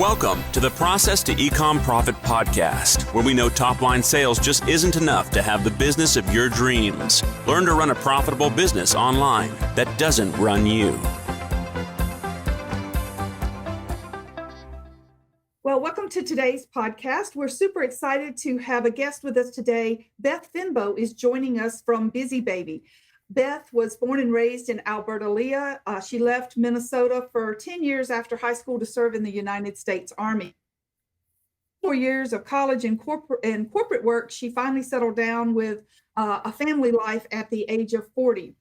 Welcome to the Process to Ecom Profit podcast, where we know top-line sales just isn't enough to have the business of your dreams. Learn to run a profitable business online that doesn't run you. Well, welcome to today's podcast. We're super excited to have a guest with us today. Beth Fynbo is joining us from Busy Baby. Beth was born and raised in Alberta, Leah. She left Minnesota for 10 years after high school to serve in the United States Army. 4 years of college and corporate work, she finally settled down with a family life at the age of 40.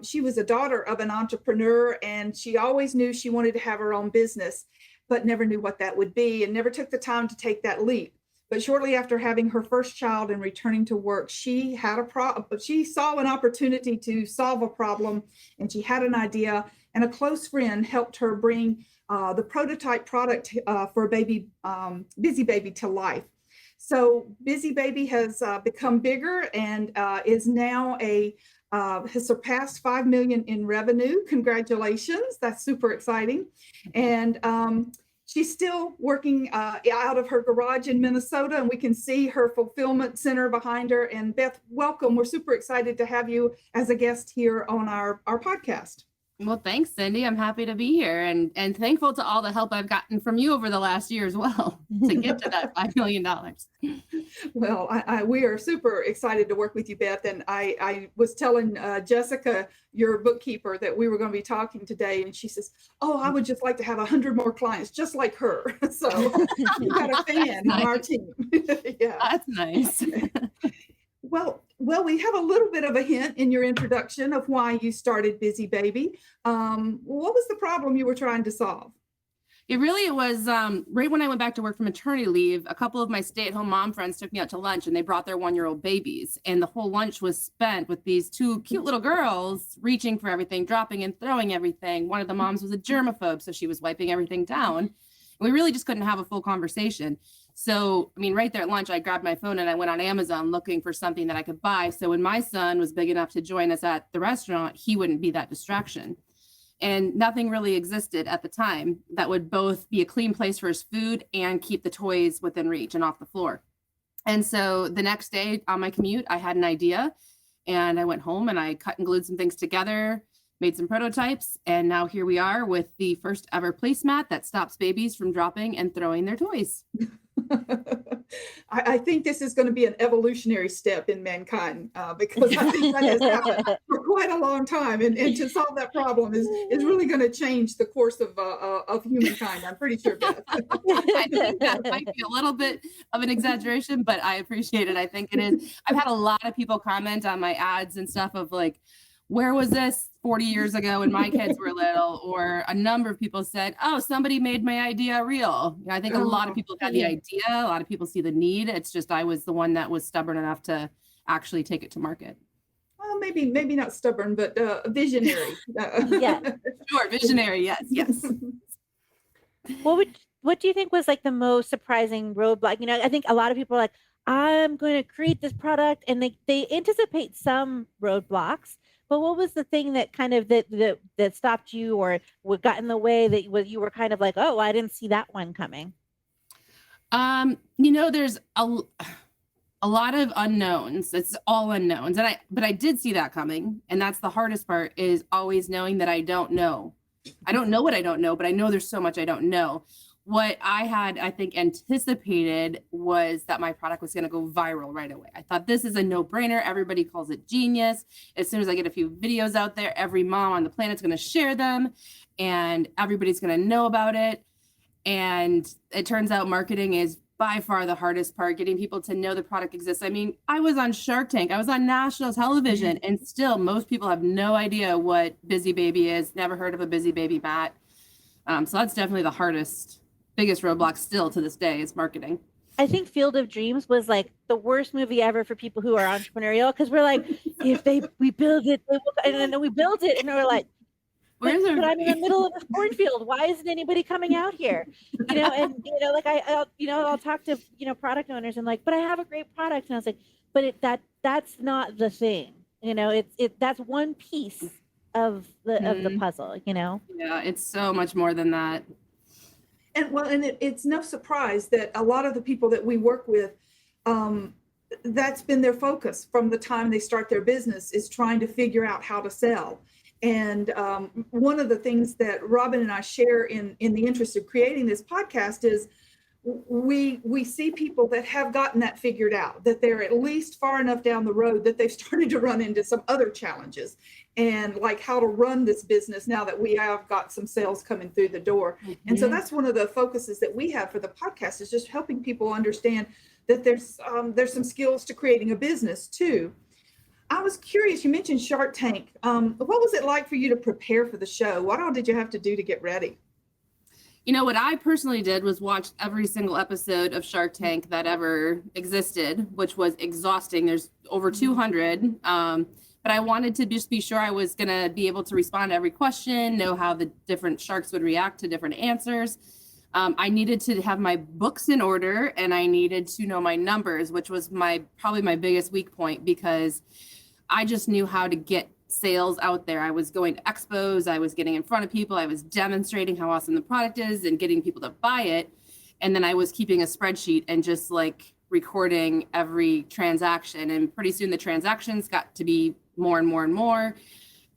She was a daughter of an entrepreneur, and she always knew she wanted to have her own business, but never knew what that would be and never took the time to take that leap. But shortly after having her first child and returning to work, she had she saw an opportunity to solve a problem, and she had an idea, and a close friend helped her bring the prototype product for Busy Baby to life. So Busy Baby has become bigger and is now has surpassed 5 million in revenue. Congratulations. That's super exciting. And she's still working out of her garage in Minnesota, and we can see her fulfillment center behind her. And Beth, welcome. We're super excited to have you as a guest here on our podcast. Well, thanks, Cyndi. I'm happy to be here and thankful to all the help I've gotten from you over the last year as well to get to that $5 million. Well, we are super excited to work with you, Beth. And I was telling Jessica, your bookkeeper, that we were going to be talking today. And she says, "Oh, I would just like to have 100 more clients just like her." So you got a fan on our team. Yeah, that's nice. Well, we have a little bit of a hint in your introduction of why you started Busy Baby. What was the problem you were trying to solve? It was right when I went back to work from maternity leave, a couple of my stay-at-home mom friends took me out to lunch, and they brought their 1-year-old babies. And the whole lunch was spent with these two cute little girls reaching for everything, dropping and throwing everything. One of the moms was a germaphobe, so she was wiping everything down. And we really just couldn't have a full conversation. So, right there at lunch, I grabbed my phone and I went on Amazon looking for something that I could buy. So when my son was big enough to join us at the restaurant, he wouldn't be that distraction. And nothing really existed at the time that would both be a clean place for his food and keep the toys within reach and off the floor. And so the next day on my commute, I had an idea, and I went home and I cut and glued some things together, made some prototypes, and now here we are with the first ever placemat that stops babies from dropping and throwing their toys. I think this is going to be an evolutionary step in mankind because I think that has happened for quite a long time, and to solve that problem is really going to change the course of humankind. I'm pretty sure, Beth. I think that might be a little bit of an exaggeration, but I appreciate it. I think it is. I've had a lot of people comment on my ads and stuff of like, where was this 40 years ago when my kids were little? Or a number of people said, "Oh, somebody made my idea real." I think a lot of people had the idea. A lot of people see the need. It's just I was the one that was stubborn enough to actually take it to market. Well, maybe not stubborn, but visionary. Yeah, sure, visionary. Yes. What do you think was like the most surprising roadblock? I think a lot of people are like, "I'm going to create this product," and they anticipate some roadblocks. But what was the thing that kind of that stopped you or what got in the way that you were kind of like, "Oh, I didn't see that one coming"? There's a lot of unknowns. It's all unknowns. But I did see that coming. And that's the hardest part, is always knowing that I don't know. I don't know what I don't know, but I know there's so much I don't know. What I had, I think, anticipated was that my product was going to go viral right away. I thought this is a no-brainer. Everybody calls it genius. As soon as I get a few videos out there, every mom on the planet's going to share them, and everybody's going to know about it. And it turns out marketing is by far the hardest part, getting people to know the product exists. I was on Shark Tank. I was on national television, and still most people have no idea what Busy Baby is, never heard of a Busy Baby mat. So that's definitely the biggest roadblock still to this day is marketing. I think Field of Dreams was like the worst movie ever for people who are entrepreneurial, because we're like, we build it, and then we build it, and we're like, but I'm in the middle of a cornfield. Why isn't anybody coming out here? I'll talk to product owners and like, but I have a great product, and I was like, but that's not the thing. That's one piece of the puzzle. Yeah, it's so much more than that. It's no surprise that a lot of the people that we work with, that's been their focus from the time they start their business, is trying to figure out how to sell. And one of the things that Robyn and I share in the interest of creating this podcast is we see people that have gotten that figured out, that they're at least far enough down the road that they've started to run into some other challenges, and like how to run this business now that we have got some sales coming through the door. Mm-hmm. And so that's one of the focuses that we have for the podcast, is just helping people understand that there's some skills to creating a business too. I was curious, you mentioned Shark Tank. What was it like for you to prepare for the show? What all did you have to do to get ready? You know, what I personally did was watch every single episode of Shark Tank that ever existed, which was exhausting. There's over 200. But I wanted to just be sure I was going to be able to respond to every question, know how the different sharks would react to different answers. I needed to have my books in order, and I needed to know my numbers, which was probably my biggest weak point, because I just knew how to get sales out there. I was going to expos, I was getting in front of people, I was demonstrating how awesome the product is and getting people to buy it. And then I was keeping a spreadsheet and just like recording every transaction. And pretty soon the transactions got to be more and more and more.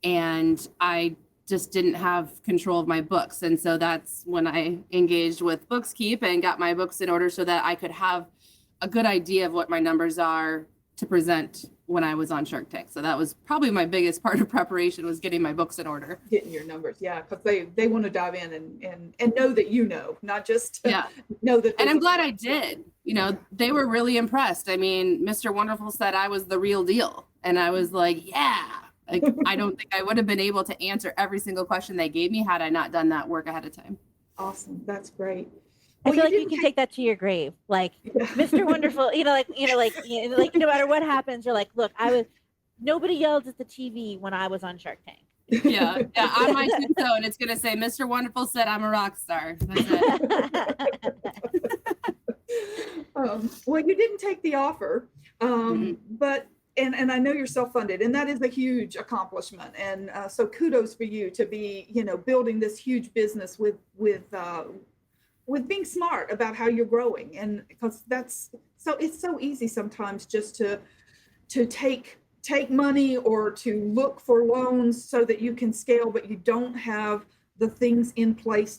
And I just didn't have control of my books. And so that's when I engaged with BooksKeep and got my books in order so that I could have a good idea of what my numbers are to present when I was on Shark Tank. So that was probably my biggest part of preparation, was getting my books in order. Getting your numbers. Yeah. Because they want to dive in and know that, not just know that. And I'm glad I did. They were really impressed. I mean, Mr. Wonderful said I was the real deal. And I was like, yeah. Like, I don't think I would have been able to answer every single question they gave me had I not done that work ahead of time. Awesome. That's great. I feel like you can take that to your grave, like Mr. Wonderful. No matter what happens, you're like, look, nobody yelled at the TV when I was on Shark Tank. Yeah, on my tombstone, it's gonna say, Mr. Wonderful said I'm a rock star. That's it. Well, you didn't take the offer, but and I know you're self-funded, and that is a huge accomplishment. And so kudos for you to be, building this huge business with being smart about how you're growing. And because it's so easy sometimes just to take money or to look for loans so that you can scale, but you don't have the things in place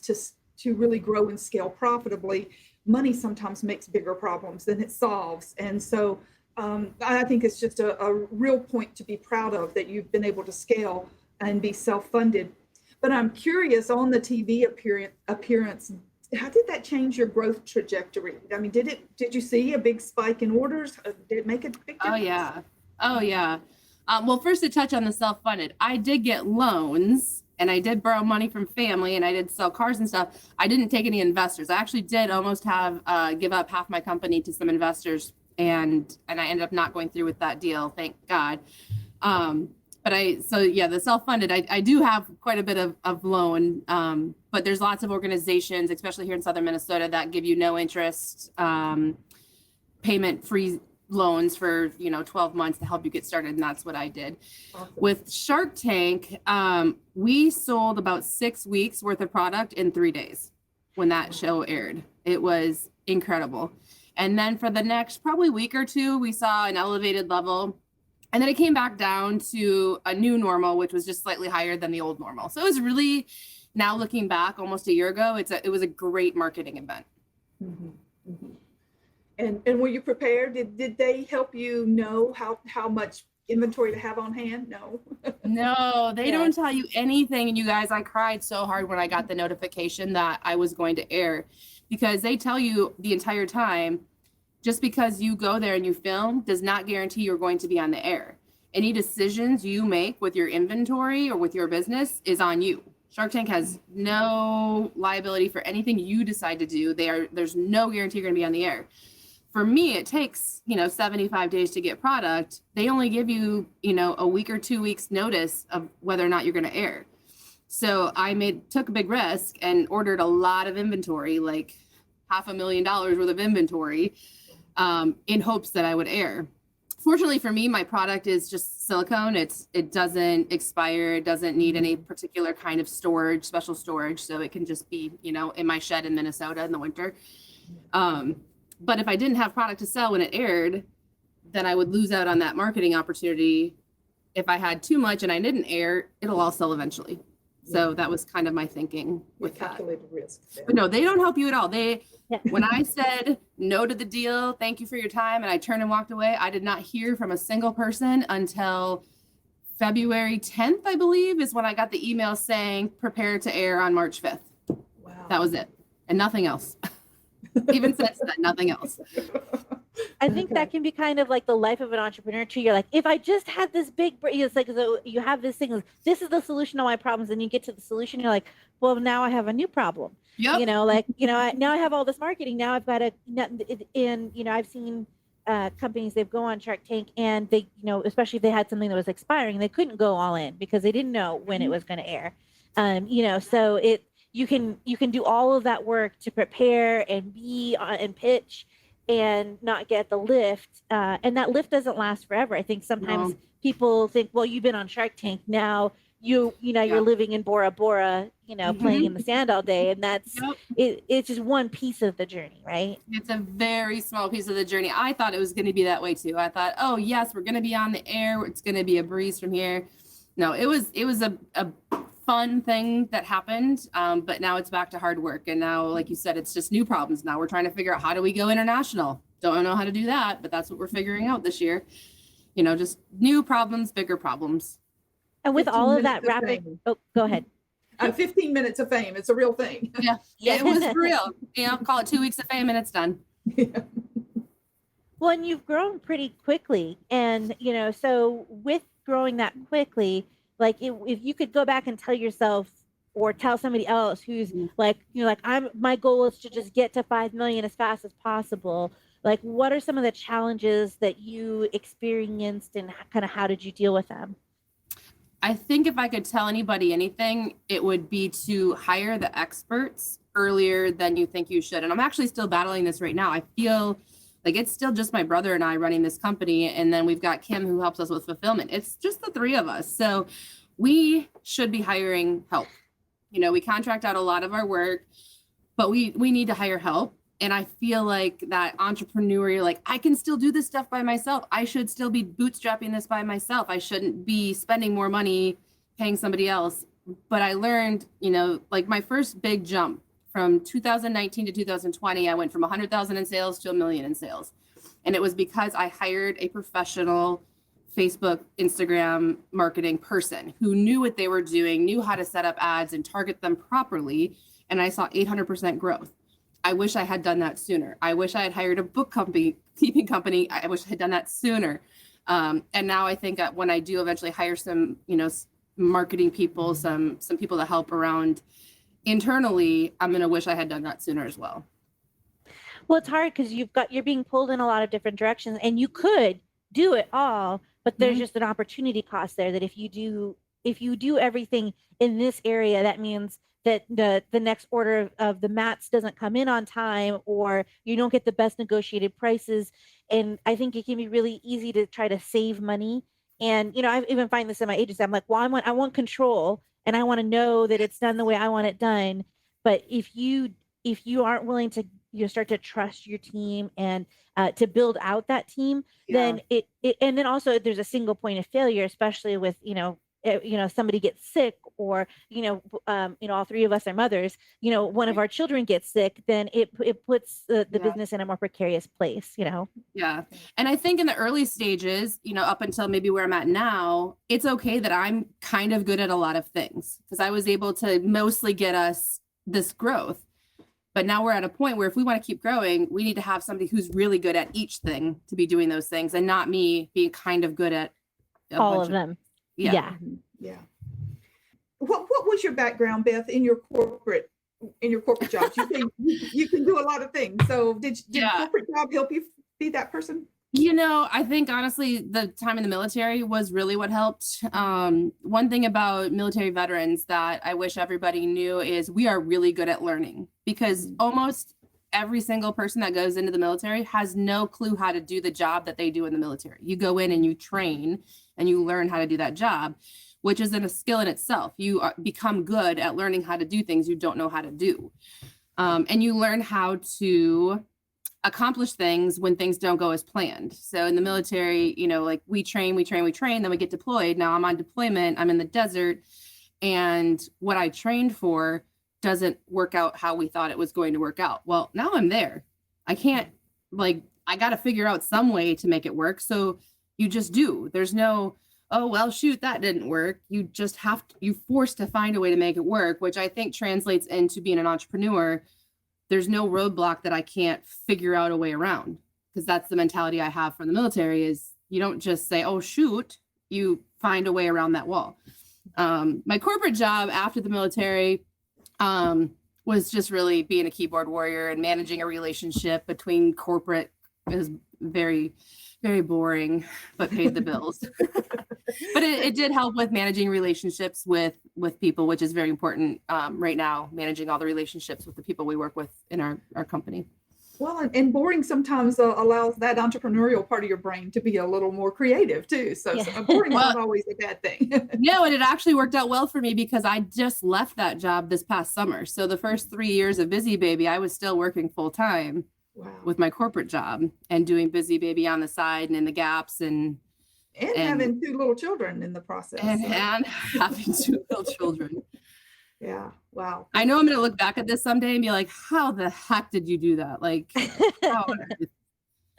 to really grow and scale profitably. Money sometimes makes bigger problems than it solves. And so I think it's just a real point to be proud of, that you've been able to scale and be self-funded. But I'm curious, on the TV appearance, how did that change your growth trajectory? I mean, did you see a big spike in orders? Did it make a big difference? Oh yeah. Well, first, to touch on the self-funded, I did get loans and I did borrow money from family and I did sell cars and stuff. I didn't take any investors. I actually did almost have give up half my company to some investors, and I ended up not going through with that deal, thank God. The self-funded, I do have quite a bit of loan, but there's lots of organizations, especially here in Southern Minnesota, that give you no interest, payment-free loans for 12 months to help you get started, and that's what I did. Awesome. With Shark Tank, we sold about 6 weeks worth of product in 3 days when that show aired. It was incredible. And then for the next probably week or two, we saw an elevated level. And then it came back down to a new normal, which was just slightly higher than the old normal. So it was really, now looking back almost a year ago, it was a great marketing event. Mm-hmm. Mm-hmm. And were you prepared? Did they help you know how much inventory to have on hand? No. No, they don't tell you anything. And you guys, I cried so hard when I got the notification that I was going to air, because they tell you the entire time, just because you go there and you film does not guarantee you're going to be on the air. Any decisions you make with your inventory or with your business is on you. Shark Tank has no liability for anything you decide to do. There's no guarantee you're going to be on the air. For me, it takes, 75 days to get product. They only give you, a week or 2 weeks notice of whether or not you're going to air. So I took a big risk and ordered a lot of inventory, like $500,000 worth of inventory, in hopes that I would air. Fortunately for me, my product is just silicone. It doesn't expire. It doesn't need any particular kind of storage, special storage. So it can just be, in my shed in Minnesota in the winter. But if I didn't have product to sell when it aired, then I would lose out on that marketing opportunity. If I had too much and I didn't air, it'll all sell eventually. So that was kind of my thinking with calculated risk. But no, they don't help you at all. When I said no to the deal, thank you for your time, and I turned and walked away, I did not hear from a single person until February 10th, I believe, is when I got the email saying prepare to air on March 5th. Wow. That was it. And nothing else. Even since then, nothing else. I think that can be kind of like the life of an entrepreneur too. You're like, if I just had this big, it's like, so you have this thing, this is the solution to all my problems. And you get to the solution, you're like, well, now I have a new problem. Yep. Now I have all this marketing. Now I've got I've seen companies, they go on Shark Tank and they, especially if they had something that was expiring, they couldn't go all in because they didn't know when it was going to air. So you can do all of that work to prepare and be and pitch and not get the lift. And that lift doesn't last forever. I think sometimes people think, well, you've been on Shark Tank. Now you're living in Bora Bora, playing in the sand all day. And that's, it's just one piece of the journey, right? It's a very small piece of the journey. I thought it was going to be that way too. I thought, oh yes, we're going to be on the air. It's going to be a breeze from here. No, it was a fun thing that happened. But now it's back to hard work. And now, like you said, it's just new problems. Now we're trying to figure out, how do we go international? Don't know how to do that, but that's what we're figuring out this year. Just new problems, bigger problems. And with all of that rapid, go ahead. 15 minutes of fame. It's a real thing. Yeah, it was for real. Call it 2 weeks of fame and it's done. Yeah. Well, and you've grown pretty quickly. And, so with growing that quickly, like if you could go back and tell yourself or tell somebody else who's my goal is to just get to 5 million as fast as possible. Like, what are some of the challenges that you experienced and kind of how did you deal with them? I think if I could tell anybody anything, it would be to hire the experts earlier than you think you should. And I'm actually still battling this right now. I feel like it's still just my brother and I running this company. And then we've got Kim who helps us with fulfillment. It's just the three of us. So we should be hiring help. We contract out a lot of our work, but we need to hire help. And I feel like that entrepreneur, like, I can still do this stuff by myself. I should still be bootstrapping this by myself. I shouldn't be spending more money paying somebody else. But I learned, like my first big jump from 2019 to 2020, I went from 100,000 in sales to $1 million in sales. And it was because I hired a professional Facebook, Instagram marketing person who knew what they were doing, knew how to set up ads and target them properly. And I saw 800% growth. I wish I had done that sooner. I wish I had hired a bookkeeping company. I wish I had done that sooner. And now I think that when I do eventually hire some, marketing people, some people to help around internally, I'm going to wish I had done that sooner as well. Well, it's hard because you're being pulled in a lot of different directions and you could do it all, but there's just an opportunity cost there that if you do everything in this area, that means that the next order of the mats doesn't come in on time, or you don't get the best negotiated prices. And I think it can be really easy to try to save money. And, I even find this in my agency. I'm like, well, I want control and I want to know that it's done the way I want it done. But if you aren't willing to start to trust your team and to build out that team, then it and then also there's a single point of failure, especially with, somebody gets sick or, all three of us are mothers, one of our children gets sick, then it puts the business in a more precarious place, Yeah. And I think in the early stages, up until maybe where I'm at now, it's okay that I'm kind of good at a lot of things because I was able to mostly get us this growth. But now we're at a point where if we want to keep growing, we need to have somebody who's really good at each thing to be doing those things and not me being kind of good at all of them. Yeah. What was your background, Beth, in your corporate jobs? You can do a lot of things. So did corporate job help you be that person? I think honestly, the time in the military was really what helped. One thing about military veterans that I wish everybody knew is we are really good at learning because almost every single person that goes into the military has no clue how to do the job that they do in the military. You go in and you train and you learn how to do that job, which isn't a skill in itself. You become good at learning how to do things you don't know how to do. And you learn how to accomplish things when things don't go as planned. So in the military, you know, like we train, then we get deployed. Now I'm on deployment, I'm in the desert, and what I trained for doesn't work out how we thought it was going to work out. Well, now I'm there. I can't, like, I got to figure out some way to make it work. So you just do. There's no, oh, well, shoot, that didn't work. You just have to, you're forced to find a way to make it work, which I think translates into being an entrepreneur. There's no roadblock that I can't figure out a way around, because that's the mentality I have from the military is you don't just say, oh, shoot, you find a way around that wall. My corporate job after the military was just really being a keyboard warrior and managing a relationship between corporate. It was very, very boring, but paid the bills. But it did help with managing relationships with people, which is very important right now, managing all the relationships with the people we work with in our company. Well, and boring sometimes allows that entrepreneurial part of your brain to be a little more creative too. So boring is not always a bad thing. No, and it actually worked out well for me because I just left that job this past summer. So the first 3 years of Busy Baby, I was still working full time with my corporate job and doing Busy Baby on the side and in the gaps and having 2 little children in the process. And having 2 little children. Yeah. Wow. I know I'm going to look back at this someday and be like, how the heck did you do that? Like,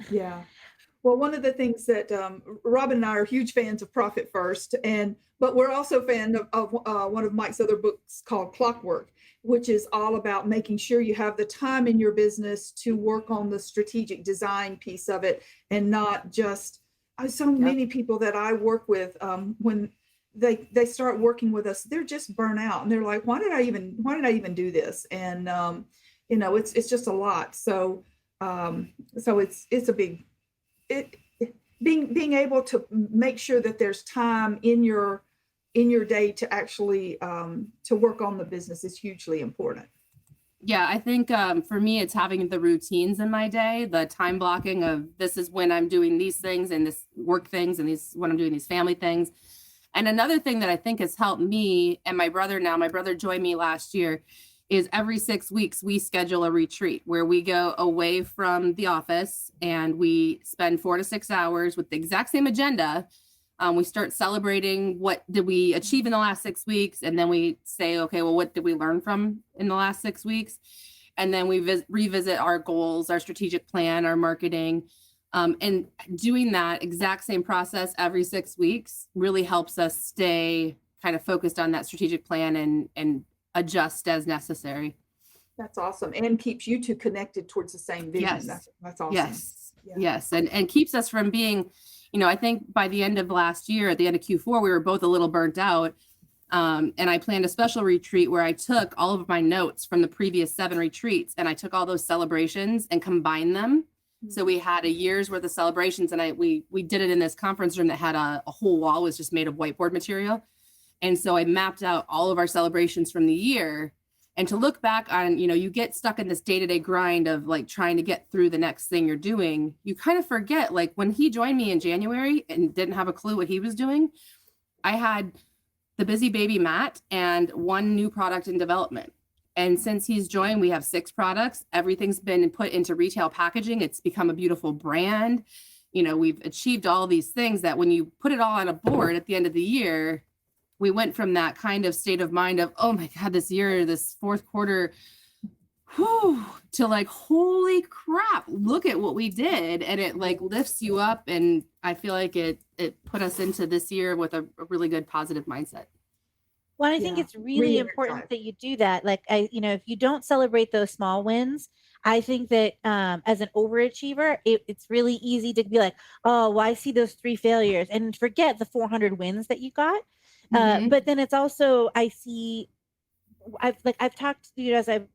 Yeah. Well, one of the things that Robyn and I are huge fans of Profit First, but we're also fan of one of Mike's other books called Clockwork, which is all about making sure you have the time in your business to work on the strategic design piece of it, and not just many people that I work with when they start working with us, they're just burnt out and they're like, why did I even do this? And it's just a lot. So it's a big being able to make sure that there's time in your day to actually to work on the business is hugely important. Yeah, I think for me, it's having the routines in my day, the time blocking of this is when I'm doing these things and this work things and these when I'm doing these family things. And another thing that I think has helped me and my brother joined me last year, is every 6 weeks we schedule a retreat where we go away from the office and we spend 4 to 6 hours with the exact same agenda. We start celebrating what did we achieve in the last 6 weeks. And then we say, okay, well, what did we learn from in the last 6 weeks? And then we revisit our goals, our strategic plan, our marketing. And doing that exact same process every 6 weeks really helps us stay kind of focused on that strategic plan and adjust as necessary. That's awesome. And keeps you two connected towards the same vision. Yes. That's awesome. Yes. Yeah. Yes. And keeps us from being, I think by the end of last year, at the end of Q4, we were both a little burnt out. And I planned a special retreat where I took all of my notes from the previous 7 retreats and I took all those celebrations and combined them. Mm-hmm. So we had a year's worth of celebrations, and we did it in this conference room that had a whole wall was just made of whiteboard material. And so I mapped out all of our celebrations from the year. And to look back on, you get stuck in this day-to-day grind of like trying to get through the next thing you're doing. You kind of forget, like when he joined me in January and didn't have a clue what he was doing, I had the Busy Baby mat and 1 new product in development. And since he's joined, we have 6 products. Everything's been put into retail packaging. It's become a beautiful brand. We've achieved all these things that when you put it all on a board at the end of the year, we went from that kind of state of mind of, oh my God, this year, this 4th quarter, to like, holy crap, look at what we did. And it like lifts you up. And I feel like it put us into this year with a really good positive mindset. Well, I think it's really important that you do that. Like, if you don't celebrate those small wins, I think that as an overachiever, it's really easy to be like, oh, well, I see those 3 failures and forget the 400 wins that you got. But then it's also, I've talked to as I've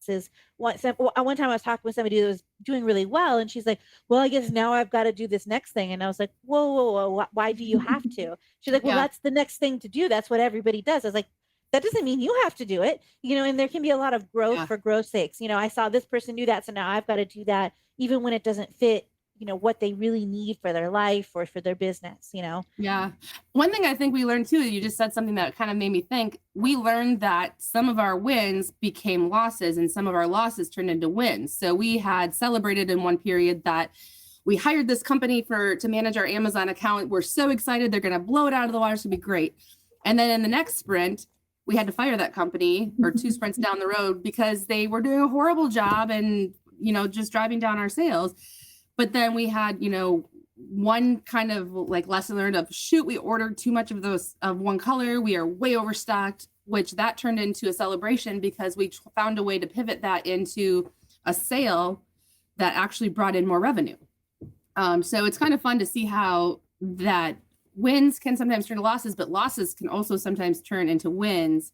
says one time I was talking with somebody who was doing really well, and she's like, well, I guess now I've got to do this next thing. And I was like, whoa, why do you have to? She's like, well, that's the next thing to do. That's what everybody does. I was like, that doesn't mean you have to do it, and there can be a lot of growth for growth's sakes. I saw this person do that, so now I've got to do that, even when it doesn't fit, what they really need for their life or for their business, Yeah. One thing I think we learned too, you just said something that kind of made me think. We learned that some of our wins became losses and some of our losses turned into wins. So we had celebrated in one period that we hired this company to manage our Amazon account. We're so excited. They're going to blow it out of the water. It's going to be great. And then in the next sprint, we had to fire that company, or 2 sprints down the road, because they were doing a horrible job and, just driving down our sales. But then we had, one kind of like lesson learned of, shoot, we ordered too much of one color. We are way overstocked, which that turned into a celebration because we found a way to pivot that into a sale that actually brought in more revenue. So it's kind of fun to see how that wins can sometimes turn to losses, but losses can also sometimes turn into wins.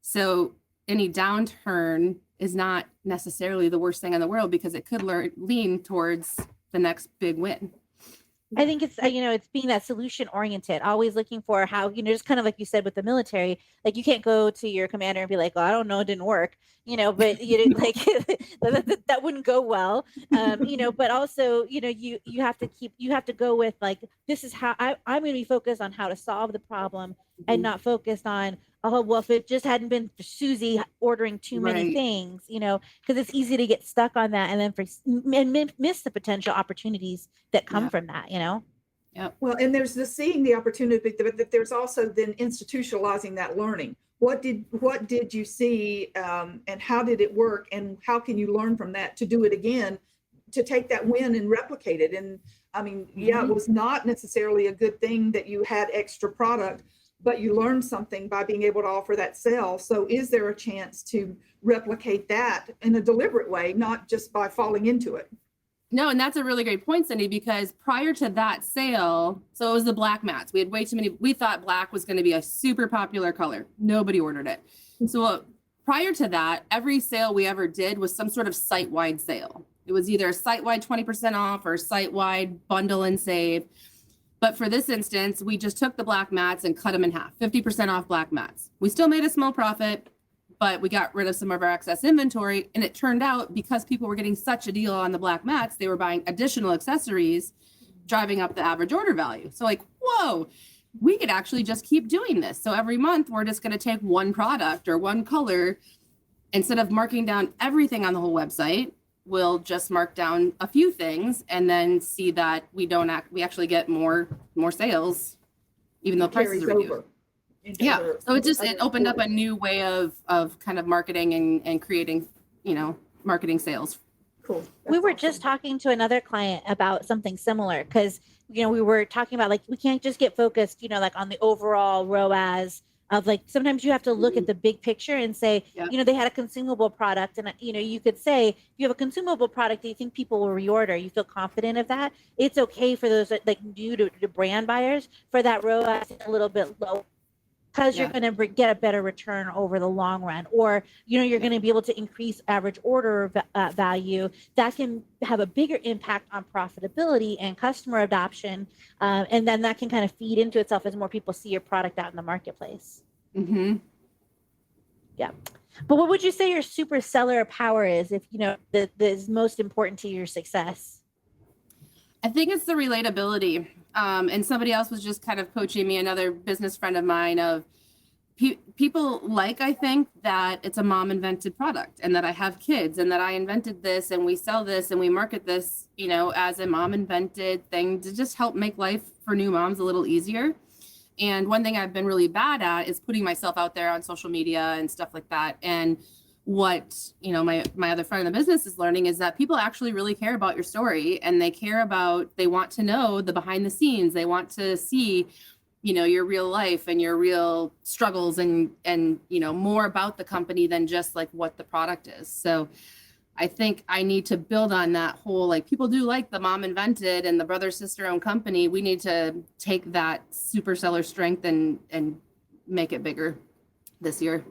So any downturn is not necessarily the worst thing in the world, because it could lean towards the next big win. I think it's, it's being that solution oriented, always looking for how, just kind of like you said with the military, like you can't go to your commander and be like, oh, I don't know, it didn't work, but like that wouldn't go well. But also, you have to go with like, this is how I'm going to be focused on how to solve the problem and not focused on, oh, well, if it just hadn't been for Susie ordering too many things, because it's easy to get stuck on that and then miss the potential opportunities that come from that, Yep. Well, and there's the seeing the opportunity, but there's also then institutionalizing that learning. What did you see, and how did it work, and how can you learn from that to do it again, to take that win and replicate it? And I mean, it was not necessarily a good thing that you had extra product, but you learned something by being able to offer that sale. So is there a chance to replicate that in a deliberate way, not just by falling into it? No, and that's a really great point, Cyndi, because prior to that sale, so it was the black mats. We had way too many. We thought black was going to be a super popular color. Nobody ordered it. So prior to that, every sale we ever did was some sort of site-wide sale. It was either a site-wide 20% off or site-wide bundle and save. But for this instance, we just took the black mats and cut them in half, 50% off black mats. We still made a small profit, but we got rid of some of our excess inventory. And it turned out, because people were getting such a deal on the black mats, they were buying additional accessories, driving up the average order value. So like, whoa, we could actually just keep doing this. So every month, we're just going to take one product or one color. Instead of marking down everything on the whole website, we'll just mark down a few things and then see that we actually get more sales, even though prices are reduced. Yeah. So it opened up a new way of kind of marketing and creating, marketing sales. Cool. We were just talking to another client about something similar, because, we were talking about like, we can't just get focused, like on the overall ROAS of like, sometimes you have to look at the big picture and say, they had a consumable product, and, you could say, if you have a consumable product that you think people will reorder, you feel confident of that, it's okay for those like new to brand buyers for that ROAS a little bit low, because you're going to get a better return over the long run, or, you're going to be able to increase average order value. That can have a bigger impact on profitability and customer adoption. And then that can kind of feed into itself as more people see your product out in the marketplace. Mm-hmm. Yeah. But what would you say your super seller power is, if, that is most important to your success? I think it's the relatability. And somebody else was just kind of coaching me, another business friend of mine, of people I think that it's a mom invented product, and that I have kids, and that I invented this, and we sell this, and we market this, as a mom invented thing to just help make life for new moms a little easier. And one thing I've been really bad at is putting myself out there on social media and stuff like that. And what, my other friend in the business is learning is that people actually really care about your story, and they want to know the behind the scenes. They want to see, your real life and your real struggles and, more about the company than just like what the product is. So I think I need to build on that whole, like, people do like the mom invented and the brother sister owned company. We need to take that super seller strength and make it bigger this year.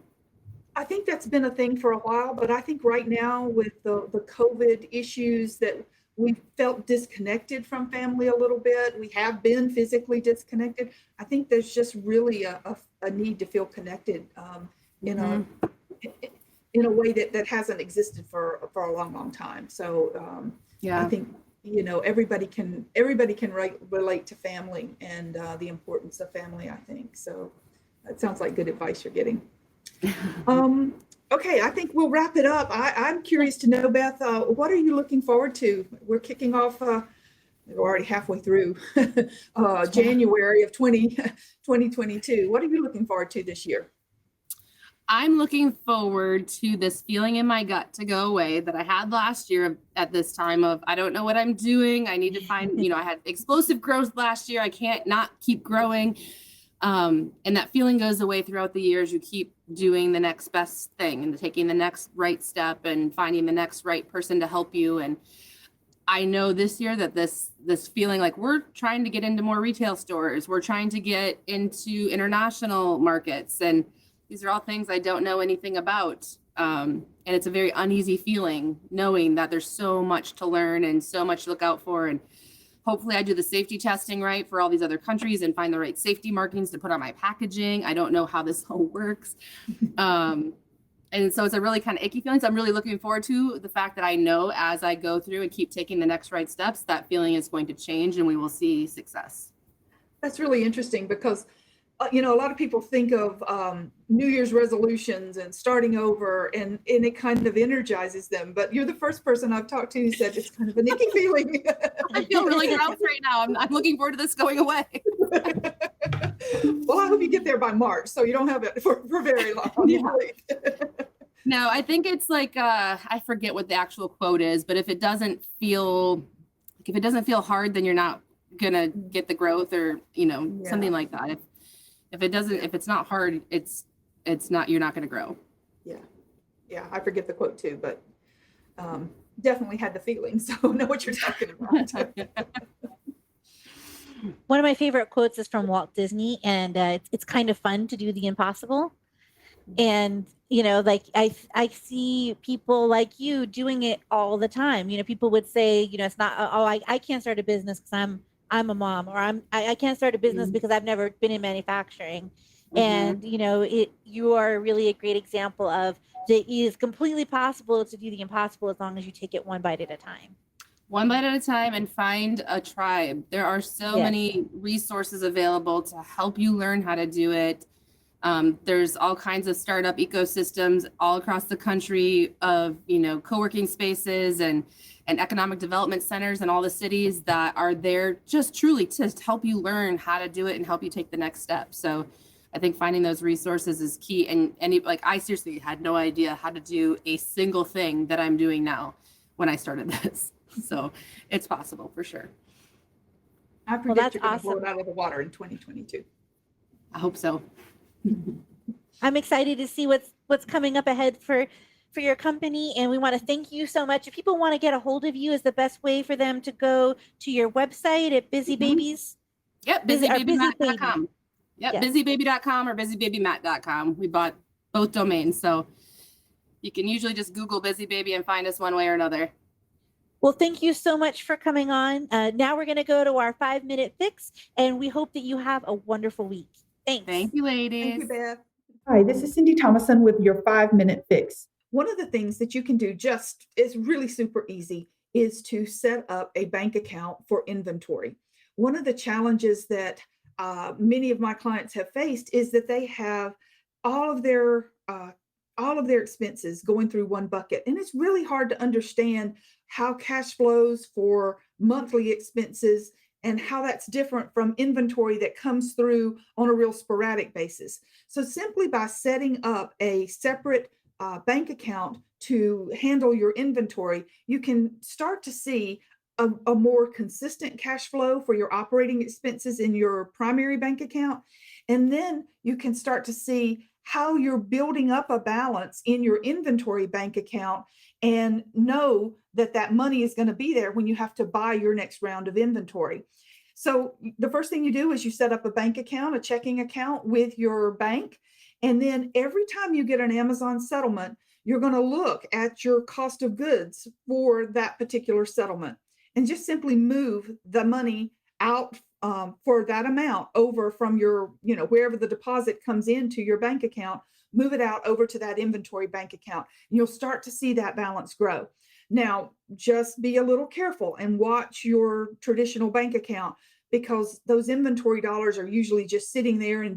I think that's been a thing for a while, but I think right now with the COVID issues that we felt disconnected from family a little bit. We have been physically disconnected. I think there's just really a need to feel connected in a way that hasn't existed for a long time. So I think everybody can relate to family and the importance of family, I think. So that sounds like good advice you're getting. Okay, I think we'll wrap it up. I'm curious to know, Beth, what are you looking forward to? We're kicking off, we're already halfway through January of 2022. What are you looking forward to this year? I'm looking forward to this feeling in my gut to go away that I had last year at this time of, I don't know what I'm doing. I need to find, I had explosive growth last year. I can't not keep growing. And that feeling goes away throughout the years. You keep doing the next best thing and taking the next right step and finding the next right person to help you. And I know this year that this feeling like we're trying to get into more retail stores, we're trying to get into international markets. And these are all things I don't know anything about. And it's a very uneasy feeling knowing that there's so much to learn and so much to look out for. And hopefully I do the safety testing right for all these other countries and find the right safety markings to put on my packaging. I don't know how this all works. And so it's a really kind of icky feeling. So I'm really looking forward to the fact that I know as I go through and keep taking the next right steps, that feeling is going to change and we will see success. That's really interesting because, a lot of people think of New Year's resolutions and starting over and it kind of energizes them. But you're the first person I've talked to who said it's kind of an icky feeling. I feel really gross right now. I'm looking forward to this going away. Well, I hope you get there by March so you don't have it for very long. Yeah. No, I think it's like, I forget what the actual quote is, but if it doesn't feel hard, then you're not going to get the growth or, something like that. If it's not hard, it's not, you're not going to grow. Yeah. I forget the quote too, but definitely had the feeling. So know what you're talking about. One of my favorite quotes is from Walt Disney, and it's kind of fun to do the impossible. And, I see people like you doing it all the time. People would say, it's not, I can't start a business because I'm a mom, or I can't start a business because I've never been in manufacturing. And, you are really a great example of that it is completely possible to do the impossible as long as you take it one bite at a time. One bite at a time and find a tribe. There are so many resources available to help you learn how to do it. There's all kinds of startup ecosystems all across the country of, co-working spaces and economic development centers in all the cities that are there just truly to help you learn how to do it and help you take the next step. So I think finding those resources is key. And I seriously had no idea how to do a single thing that I'm doing now when I started this. So it's possible for sure. I predict you're going to blow it out of the water in 2022. I hope so. I'm excited to see what's coming up ahead for your company, and we want to thank you so much. If people want to get a hold of you, is the best way for them to go to your website at Busy Babies? Yep, busybabymat.com. Yep, Yes. busybaby.com or busybabymat.com. We bought both domains, so you can usually just Google Busy Baby and find us one way or another. Well, thank you so much for coming on. Now we're going to go to our 5-minute fix, and we hope that you have a wonderful week. Thanks. Thank you, ladies. Thank you, Beth. Hi, this is Cyndi Thomason with your 5-minute fix. One of the things that you can do is really super easy is to set up a bank account for inventory. One of the challenges that many of my clients have faced is that they have all of their expenses going through one bucket. And it's really hard to understand how cash flows for monthly expenses and how that's different from inventory that comes through on a real sporadic basis. So simply by setting up a separate bank account to handle your inventory, you can start to see a more consistent cash flow for your operating expenses in your primary bank account. And then you can start to see how you're building up a balance in your inventory bank account and know that money is going to be there when you have to buy your next round of inventory. So the first thing you do is you set up a bank account, a checking account with your bank. And then every time you get an Amazon settlement, you're going to look at your cost of goods for that particular settlement. and just simply move the money out for that amount over from your, wherever the deposit comes into your bank account, move it out over to that inventory bank account. And you'll start to see that balance grow. Now, just be a little careful and watch your traditional bank account, because those inventory dollars are usually just sitting there,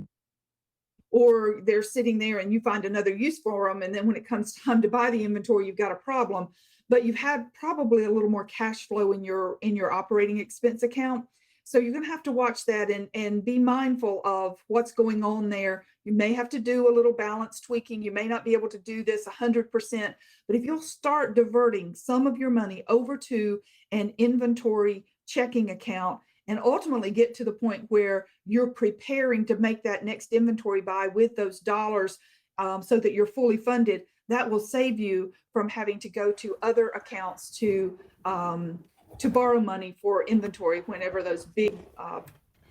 or they're sitting there and you find another use for them. And then when it comes time to buy the inventory, you've got a problem, but you've had probably a little more cash flow in your operating expense account. So you're going to have to watch that and be mindful of what's going on there. You may have to do a little balance tweaking. You may not be able to do this 100%, but if you'll start diverting some of your money over to an inventory checking account, and ultimately get to the point where you're preparing to make that next inventory buy with those dollars, so that you're fully funded, that will save you from having to go to other accounts to borrow money for inventory whenever those big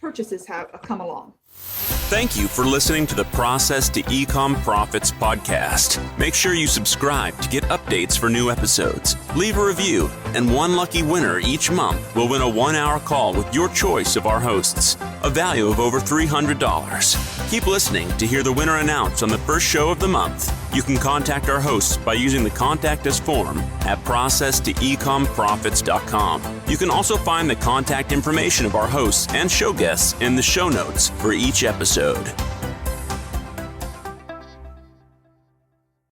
purchases have come along. Thank you for listening to the Process to Ecom Profits podcast. Make sure you subscribe to get updates for new episodes. Leave a review, and one lucky winner each month will win a 1-hour call with your choice of our hosts, a value of over $300. Keep listening to hear the winner announced on the first show of the month. You can contact our hosts by using the Contact Us form at processtoecomprofits.com. You can also find the contact information of our hosts and show guests in the show notes for each episode.